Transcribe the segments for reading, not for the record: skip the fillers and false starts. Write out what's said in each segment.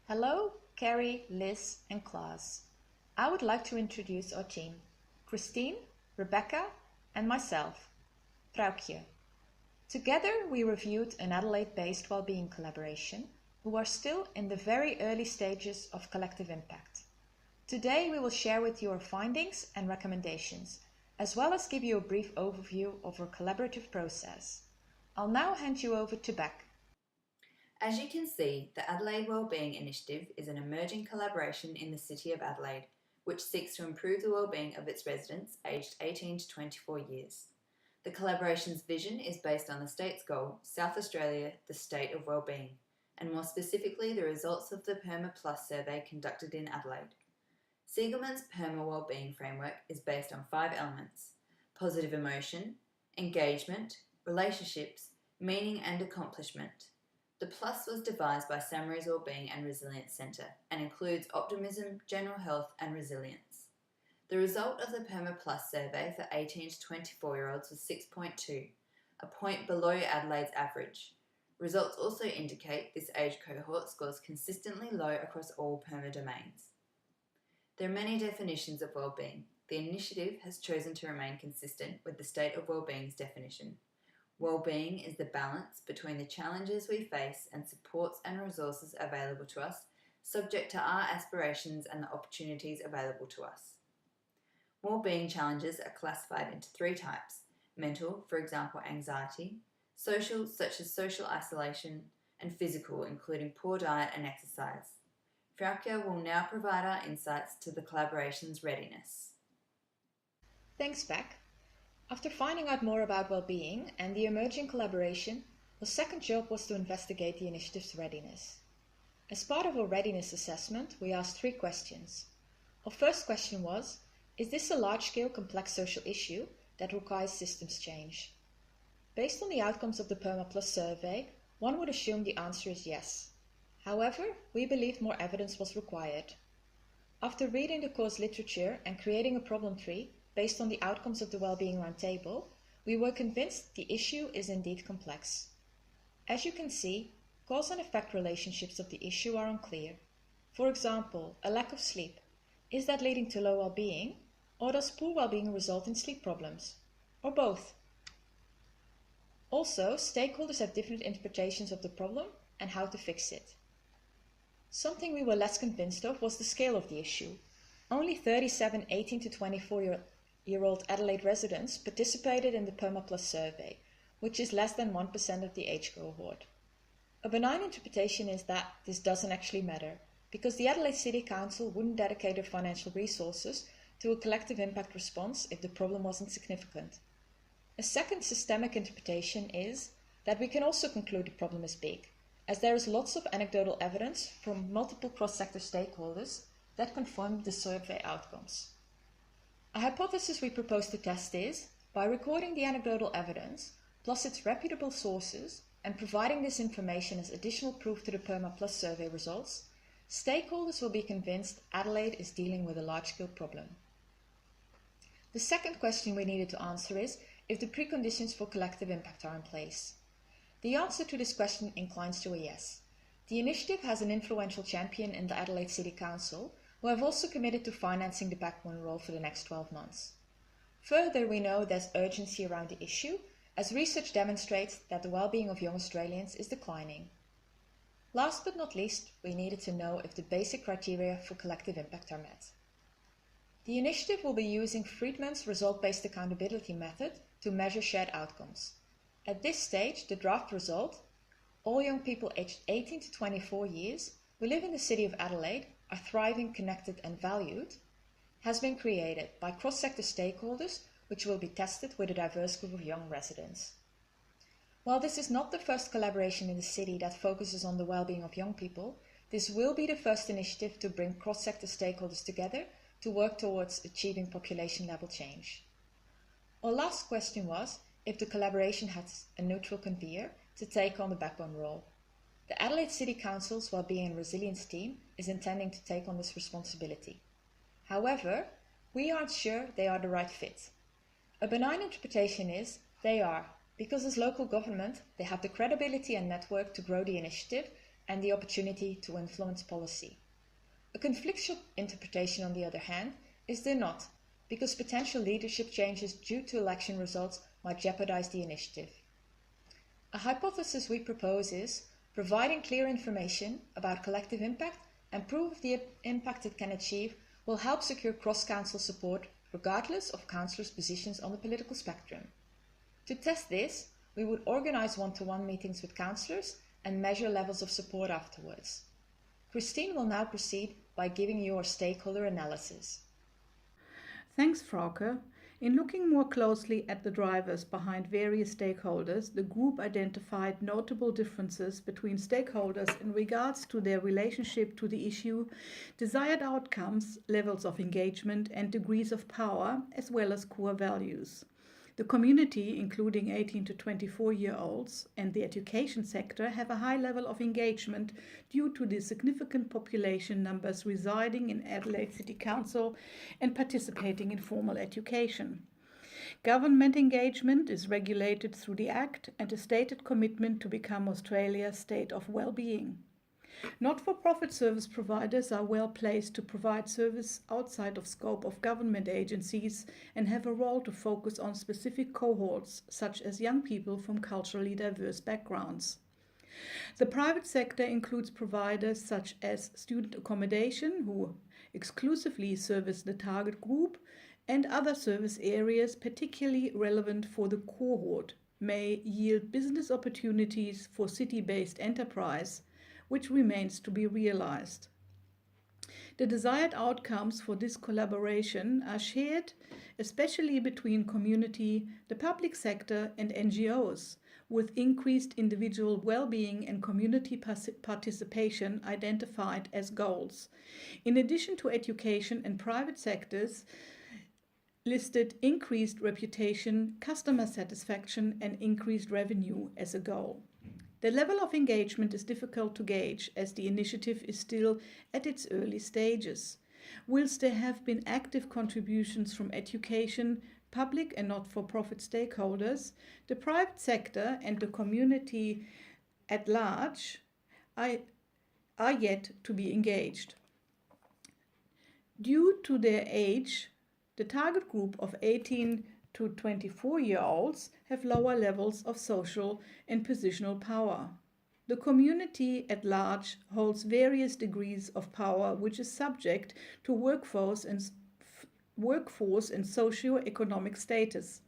Hello, Carrie, Liz, and Klaas. I would like to introduce our team, Christine, Rebecca, and myself, Vrouwtje. Together we reviewed an Adelaide-based wellbeing collaboration who are still in the very early stages of collective impact. Today we will share with you our findings and recommendations, as well as give you a brief overview of our collaborative process. I'll now hand you over to Beck. As you can see, the Adelaide Wellbeing Initiative is an emerging collaboration in the City of Adelaide, which seeks to improve the wellbeing of its residents aged 18 to 24 years. The collaboration's vision is based on the state's goal, South Australia, the State of Wellbeing, and more specifically the results of the PERMA Plus survey conducted in Adelaide. Siegelman's PERMA Wellbeing Framework is based on 5 elements: positive emotion, engagement, relationships, meaning and accomplishment. The Plus was devised by Samary's Wellbeing and Resilience Centre and includes optimism, general health and resilience. The result of the PERMA Plus survey for 18 to 24-year-olds was 6.2, a point below Adelaide's average. Results also indicate this age cohort scores consistently low across all PERMA domains. There are many definitions of wellbeing. The initiative has chosen to remain consistent with the State of Wellbeing's definition. Wellbeing is the balance between the challenges we face and supports and resources available to us, subject to our aspirations and the opportunities available to us. Wellbeing challenges are classified into 3 types: mental, for example anxiety; social, such as social isolation; and physical, including poor diet and exercise. Vrouwtje will now provide our insights to the collaboration's readiness. Thanks, Beck. After finding out more about well-being and the emerging collaboration, our second job was to investigate the initiative's readiness. As part of our readiness assessment, we asked 3 questions. Our first question was, is this a large-scale complex social issue that requires systems change? Based on the outcomes of the PERMA Plus survey, one would assume the answer is yes. However, we believed more evidence was required. After reading the course literature and creating a problem tree, based on the outcomes of the Wellbeing Roundtable, we were convinced the issue is indeed complex. As you can see, cause and effect relationships of the issue are unclear. For example, a lack of sleep. Is that leading to low well-being, or does poor well-being result in sleep problems? Or both? Also, stakeholders have different interpretations of the problem and how to fix it. Something we were less convinced of was the scale of the issue. Only 37 18 to 24-year-old Adelaide residents participated in the PERMA Plus survey, which is less than 1% of the age cohort. A benign interpretation is that this doesn't actually matter, because the Adelaide City Council wouldn't dedicate their financial resources to a collective impact response if the problem wasn't significant. A second systemic interpretation is that we can also conclude the problem is big, as there is lots of anecdotal evidence from multiple cross-sector stakeholders that confirm the survey outcomes. A hypothesis we propose to test is, by recording the anecdotal evidence, plus its reputable sources, and providing this information as additional proof to the PERMA Plus survey results, stakeholders will be convinced Adelaide is dealing with a large-scale problem. The second question we needed to answer is if the preconditions for collective impact are in place. The answer to this question inclines to a yes. The initiative has an influential champion in the Adelaide City Council, who have also committed to financing the backbone role for the next 12 months. Further, we know there's urgency around the issue, as research demonstrates that the well-being of young Australians is declining. Last but not least, we needed to know if the basic criteria for collective impact are met. The initiative will be using Friedman's result-based accountability method to measure shared outcomes. At this stage, the draft result, all young people aged 18 to 24 years who live in the City of Adelaide are thriving, connected and valued, has been created by cross-sector stakeholders, which will be tested with a diverse group of young residents. While this is not the first collaboration in the city that focuses on the well-being of young people, this will be the first initiative to bring cross-sector stakeholders together to work towards achieving population-level change. Our last question was if the collaboration has a neutral convener to take on the backbone role. The Adelaide City Council's Wellbeing and Resilience team is intending to take on this responsibility. However, we aren't sure they are the right fit. A benign interpretation is they are, because as local government, they have the credibility and network to grow the initiative and the opportunity to influence policy. A conflictual interpretation, on the other hand, is there not, because potential leadership changes due to election results might jeopardize the initiative. A hypothesis we propose is providing clear information about collective impact and proof of the impact it can achieve will help secure cross-council support regardless of councillors' positions on the political spectrum. To test this, we would organise one-to-one meetings with councillors and measure levels of support afterwards. Christine will now proceed by giving you our stakeholder analysis. Thanks, Frauke. In looking more closely at the drivers behind various stakeholders, the group identified notable differences between stakeholders in regards to their relationship to the issue, desired outcomes, levels of engagement, and degrees of power, as well as core values. The community, including 18 to 24-year-olds, and the education sector have a high level of engagement due to the significant population numbers residing in Adelaide City Council and participating in formal education. Government engagement is regulated through the Act and a stated commitment to become Australia's state of well-being. Not-for-profit service providers are well placed to provide service outside of scope of government agencies and have a role to focus on specific cohorts, such as young people from culturally diverse backgrounds. The private sector includes providers such as student accommodation, who exclusively service the target group, and other service areas particularly relevant for the cohort may yield business opportunities for city-based enterprise, which remains to be realized. The desired outcomes for this collaboration are shared, especially between community, the public sector, and NGOs, with increased individual well-being and community participation identified as goals. In addition to education and private sectors, listed increased reputation, customer satisfaction, and increased revenue as a goal. The level of engagement is difficult to gauge as the initiative is still at its early stages. Whilst there have been active contributions from education, public and not-for-profit stakeholders, the private sector and the community at large are yet to be engaged. Due to their age, the target group of 18 to 24-year-olds have lower levels of social and positional power. The community at large holds various degrees of power, which is subject to workforce and socio-economic status.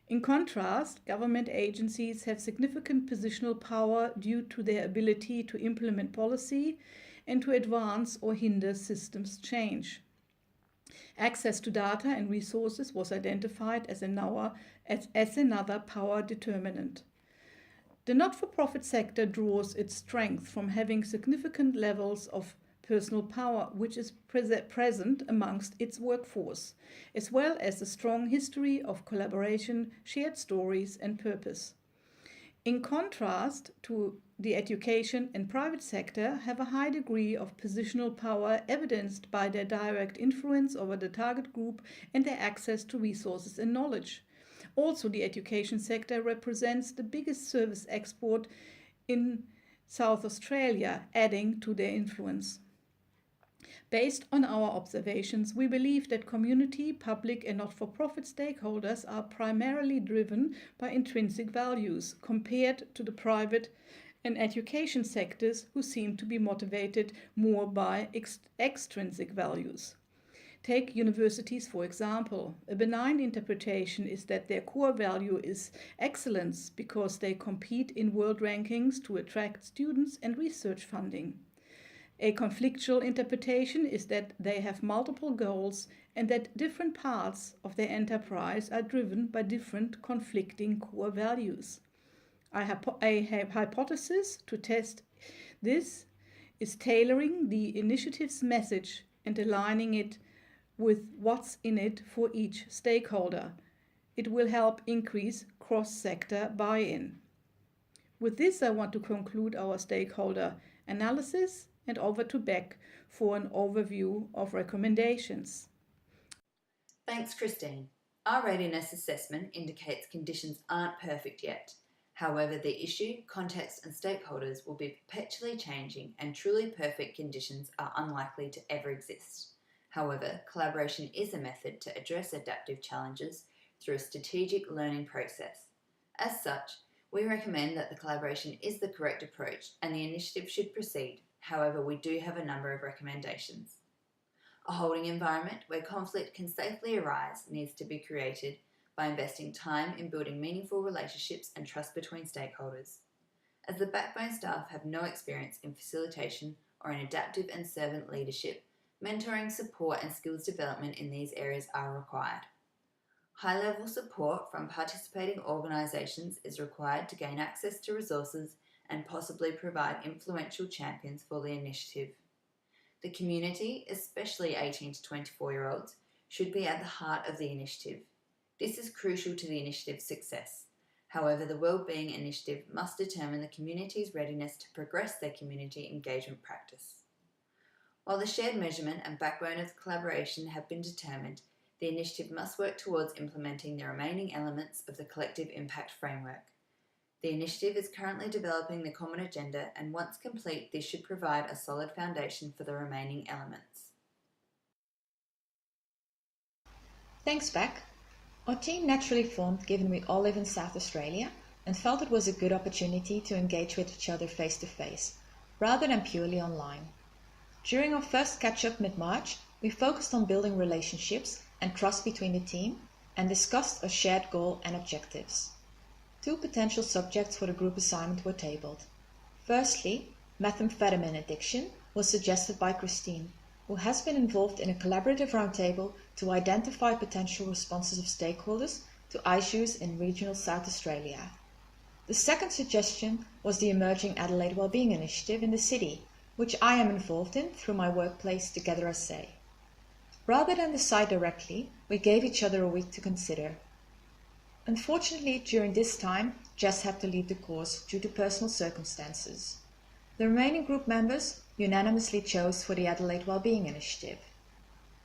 In contrast, government agencies have significant positional power due to their ability to implement policy and to advance or hinder systems change. Access to data and resources was identified as another power determinant. The not-for-profit sector draws its strength from having significant levels of personal power, which is present amongst its workforce, as well as a strong history of collaboration, shared stories, and purpose. In contrast to the education and private sector have a high degree of positional power evidenced by their direct influence over the target group and their access to resources and knowledge. Also, the education sector represents the biggest service export in South Australia, adding to their influence. Based on our observations, we believe that community, public and not-for-profit stakeholders are primarily driven by intrinsic values compared to the private and education sectors, who seem to be motivated more by extrinsic values. Take universities, for example. A benign interpretation is that their core value is excellence because they compete in world rankings to attract students and research funding. A conflictual interpretation is that they have multiple goals and that different parts of their enterprise are driven by different conflicting core values. A hypothesis to test this is tailoring the initiative's message and aligning it with what's in it for each stakeholder. It will help increase cross-sector buy-in. With this, I want to conclude our stakeholder analysis and over to Beck for an overview of recommendations. Thanks, Christine. Our readiness assessment indicates conditions aren't perfect yet. However, the issue, context, and stakeholders will be perpetually changing, and truly perfect conditions are unlikely to ever exist. However, collaboration is a method to address adaptive challenges through a strategic learning process. As such, we recommend that the collaboration is the correct approach and the initiative should proceed. However, we do have a number of recommendations. A holding environment where conflict can safely arise needs to be created by investing time in building meaningful relationships and trust between stakeholders. As the backbone staff have no experience in facilitation or in adaptive and servant leadership, mentoring, support, and skills development in these areas are required. High-level support from participating organisations is required to gain access to resources and possibly provide influential champions for the initiative. The community, especially 18 to 24-year-olds, should be at the heart of the initiative. This is crucial to the initiative's success. However, the Wellbeing initiative must determine the community's readiness to progress their community engagement practice. While the shared measurement and backbone of the collaboration have been determined, the initiative must work towards implementing the remaining elements of the collective impact framework. The initiative is currently developing the common agenda, and once complete, this should provide a solid foundation for the remaining elements. Thanks, Beck. Our team naturally formed given we all live in South Australia and felt it was a good opportunity to engage with each other face to face, rather than purely online. During our first catch-up mid-March, we focused on building relationships and trust between the team and discussed a shared goal and objectives. 2 potential subjects for the group assignment were tabled. Firstly, methamphetamine addiction was suggested by Christine, who has been involved in a collaborative roundtable to identify potential responses of stakeholders to issues in regional South Australia. The second suggestion was the emerging Adelaide Wellbeing initiative in the city, which I am involved in through my workplace Together as Say. Rather than decide directly, we gave each other a week to consider. Unfortunately, during this time, Jess had to leave the course due to personal circumstances. The remaining group members unanimously chose for the Adelaide Wellbeing initiative.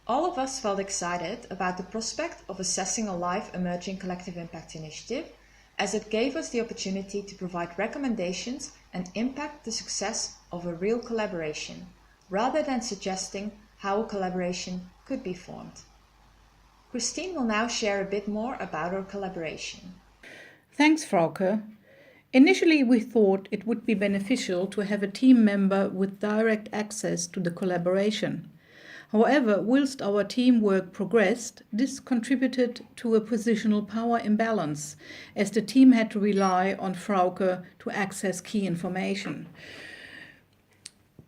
All of us felt excited about the prospect of assessing a live emerging collective impact initiative, as it gave us the opportunity to provide recommendations and impact the success of a real collaboration, rather than suggesting how a collaboration could be formed. Christine will now share a bit more about our collaboration. Thanks, Frauke. Initially, we thought it would be beneficial to have a team member with direct access to the collaboration. However, whilst our teamwork progressed, this contributed to a positional power imbalance, as the team had to rely on Frauke to access key information.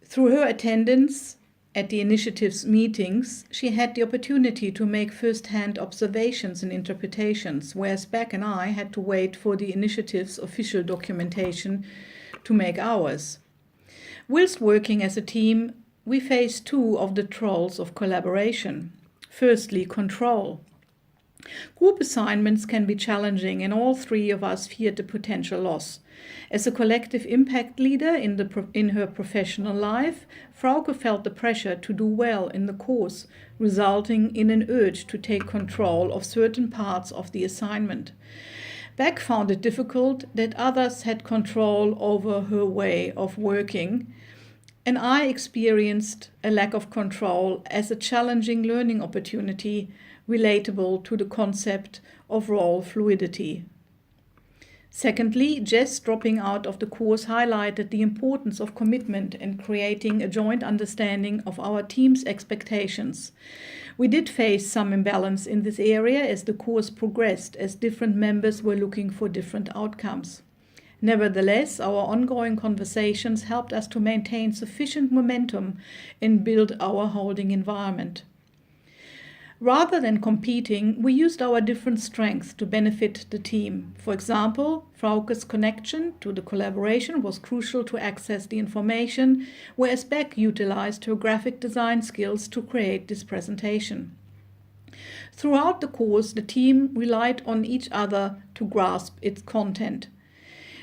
Through her attendance at the initiative's meetings, she had the opportunity to make first-hand observations and interpretations, whereas Beck and I had to wait for the initiative's official documentation to make ours. Whilst working as a team, we faced 2 of the trolls of collaboration. Firstly, control. Group assignments can be challenging, and all 3 of us feared the potential loss. As a collective impact leader in her professional life, Frauke felt the pressure to do well in the course, resulting in an urge to take control of certain parts of the assignment. Beck found it difficult that others had control over her way of working, and I experienced a lack of control as a challenging learning opportunity relatable to the concept of role fluidity. Secondly, Jess dropping out of the course highlighted the importance of commitment and creating a joint understanding of our team's expectations. We did face some imbalance in this area as the course progressed, as different members were looking for different outcomes. Nevertheless, our ongoing conversations helped us to maintain sufficient momentum and build our holding environment. Rather than competing, we used our different strengths to benefit the team. For example, Frauke's connection to the collaboration was crucial to access the information, whereas Beck utilized her graphic design skills to create this presentation. Throughout the course, the team relied on each other to grasp its content.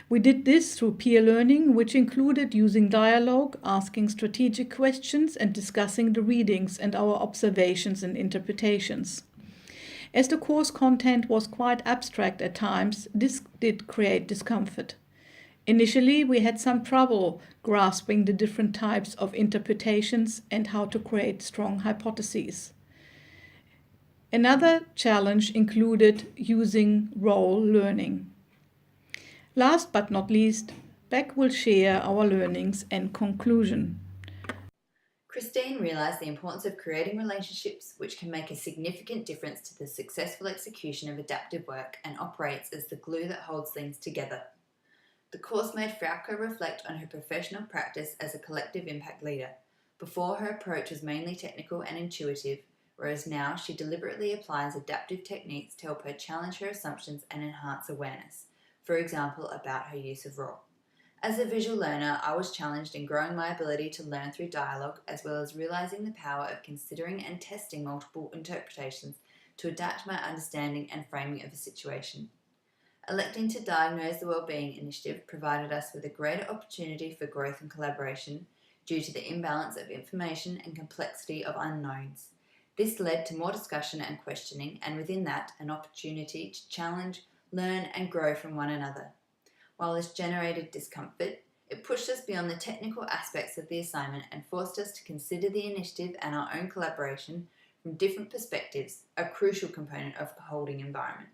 We did this through peer learning, which included using dialogue, asking strategic questions, and discussing the readings and our observations and interpretations. As the course content was quite abstract at times, this did create discomfort. Initially, we had some trouble grasping the different types of interpretations and how to create strong hypotheses. Another challenge included using role learning. Last but not least, Beck will share our learnings and conclusion. Christine realised the importance of creating relationships which can make a significant difference to the successful execution of adaptive work and operates as the glue that holds things together. The course made Frauke reflect on her professional practice as a collective impact leader. Before, her approach was mainly technical and intuitive, whereas now she deliberately applies adaptive techniques to help her challenge her assumptions and enhance awareness, for example, about her use of role. As a visual learner, I was challenged in growing my ability to learn through dialogue, as well as realising the power of considering and testing multiple interpretations to adapt my understanding and framing of a situation. Electing to diagnose the Wellbeing Initiative provided us with a greater opportunity for growth and collaboration due to the imbalance of information and complexity of unknowns. This led to more discussion and questioning, and within that, an opportunity to challenge, learn and grow from one another. While this generated discomfort, it pushed us beyond the technical aspects of the assignment and forced us to consider the initiative and our own collaboration from different perspectives, a crucial component of the holding environment.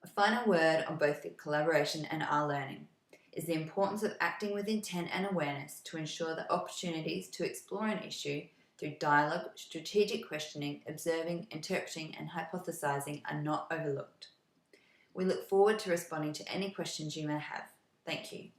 A final word on both the collaboration and our learning is the importance of acting with intent and awareness to ensure that opportunities to explore an issue through dialogue, strategic questioning, observing, interpreting and hypothesizing are not overlooked. We look forward to responding to any questions you may have. Thank you.